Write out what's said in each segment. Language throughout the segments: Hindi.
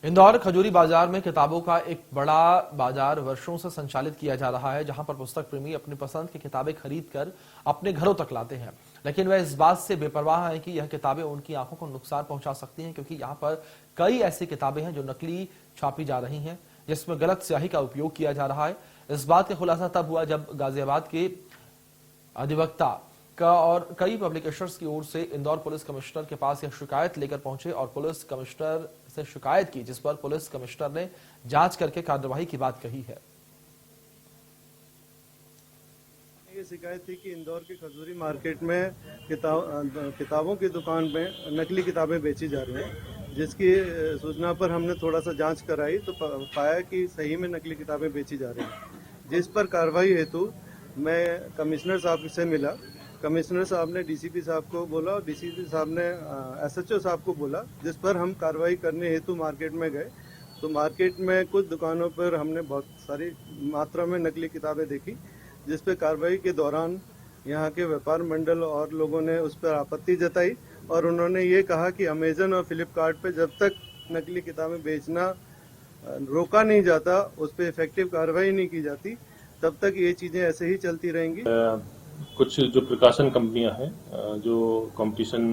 इंदौर खजूरी बाजार में किताबों का एक बड़ा बाजार वर्षों से संचालित किया जा रहा है, जहां पर पुस्तक प्रेमी अपनी पसंद की किताबें खरीदकर अपने घरों तक लाते हैं। लेकिन वह इस बात से बेपरवाह है कि यह किताबें उनकी आंखों को नुकसान पहुंचा सकती हैं, क्योंकि यहां पर कई ऐसी किताबें हैं जो नकली छापी जा रही हैं, जिसमें गलत स्याही का उपयोग किया जा रहा है। इस बात का खुलासा तब हुआ जब गाजियाबाद के अधिवक्ता का और कई पब्लिकेशंस की ओर से इंदौर पुलिस कमिश्नर के पास यह शिकायत लेकर पहुंचे और पुलिस कमिश्नर से शिकायत की, जिस पर पुलिस कमिश्नर ने जांच करके कार्रवाई की बात कही है। ये शिकायत थी कि इंदौर के खजूरी मार्केट में किताबों की दुकान में नकली किताबें बेची जा रही हैं, जिसकी सूचना पर हमने थोड़ा सा जांच कराई तो पाया कि सही में नकली किताबें बेची जा रही हैं, जिस पर कार्रवाई हेतु मैं कमिश्नर साहब से मिला। कमिश्नर साहब ने डीसीपी साहब को बोला और डीसीपी साहब ने एसएचओ साहब को बोला, जिस पर हम कार्रवाई करने हेतु मार्केट में गए। तो मार्केट में कुछ दुकानों पर हमने बहुत सारी मात्रा में नकली किताबें देखी, जिस पर कार्रवाई के दौरान यहाँ के व्यापार मंडल और लोगों ने उस पर आपत्ति जताई और उन्होंने ये कहा कि अमेजन और फ्लिपकार्ट पे जब तक नकली किताबें बेचना रोका नहीं जाता, उस पर इफेक्टिव कार्रवाई नहीं की जाती, तब तक ये चीजें ऐसे ही चलती रहेंगी। कुछ जो प्रकाशन कंपनियां हैं जो कंपटीशन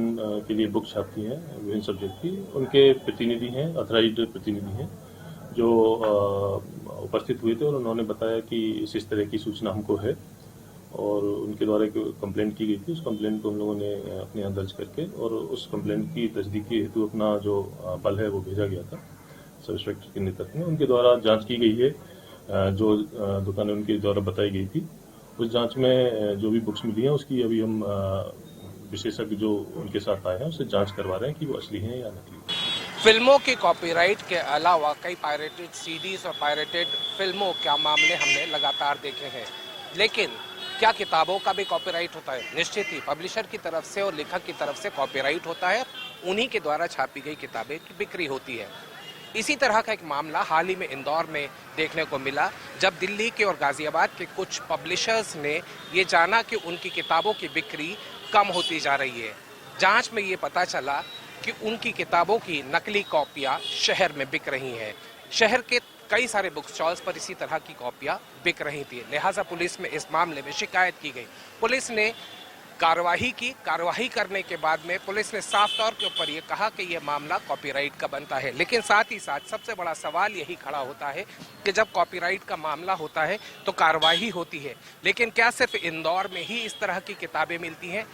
के लिए बुक छापती हैं विभिन्न सब्जेक्ट की, उनके प्रतिनिधि हैं, ऑथराइज्ड प्रतिनिधि हैं, जो उपस्थित हुए थे और उन्होंने बताया कि इस तरह की सूचना हमको है और उनके द्वारा एक कंप्लेंट की गई थी। उस कंप्लेंट को हम लोगों ने अपने यहाँ दर्ज करके और उस कंप्लेंट की तस्दीक के हेतु अपना जो बल है वो भेजा गया था सब इंस्पेक्टर के नेतृत्व में। उनके द्वारा जाँच की गई है, जो दुकानें उनके द्वारा बताई गई थी उस जांच में जो भी बुक्स मिली हैं उसकी अभी हम विशेषज्ञ जो उनके साथ आए हैं उससे जांच करवा रहे हैं कि वो असली हैं या नकली। फिल्मों के कॉपीराइट के अलावा कई पायरेटेड सीडीज और पायरेटेड फिल्मों के मामले हमने लगातार देखे हैं, लेकिन क्या किताबों का भी कॉपीराइट होता है? निश्चित ही पब्लिशर की तरफ से और लेखक की तरफ से कॉपीराइट होता है, उन्हीं के द्वारा छापी गई किताबें की बिक्री होती है। इसी तरह का एक मामला हाल ही में इंदौर में देखने को मिला, जब दिल्ली के और गाजियाबाद के कुछ पब्लिशर्स ने ये जाना कि उनकी किताबों की बिक्री कम होती जा रही है। जांच में ये पता चला कि उनकी किताबों की नकली कॉपियां शहर में बिक रही हैं। शहर के कई सारे बुक स्टॉल्स पर इसी तरह की कॉपियां बिक रही थी, लिहाजा पुलिस में इस मामले में शिकायत की गई। पुलिस ने कार्यवाही की। कार्यवाही करने के बाद में पुलिस ने साफ तौर के ऊपर ये कहा कि यह मामला कॉपीराइट का बनता है, लेकिन साथ ही साथ सबसे बड़ा सवाल यही खड़ा होता है कि जब कॉपीराइट का मामला होता है तो कार्यवाही होती है, लेकिन क्या सिर्फ इंदौर में ही इस तरह की किताबें मिलती हैं?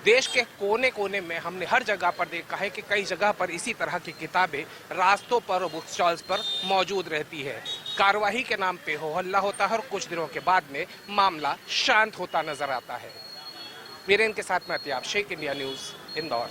देश के कोने कोने में हमने हर जगह पर देखा है कि कई जगह पर इसी तरह की किताबें रास्तों पर और बुक स्टॉल्स पर मौजूद रहती है। कार्यवाही के नाम पे हो हल्ला होता है और कुछ दिनों के बाद में मामला शांत होता नजर आता है। वीरेंद्र के साथ मैं अतियाब शेख, इंडिया न्यूज, इंदौर।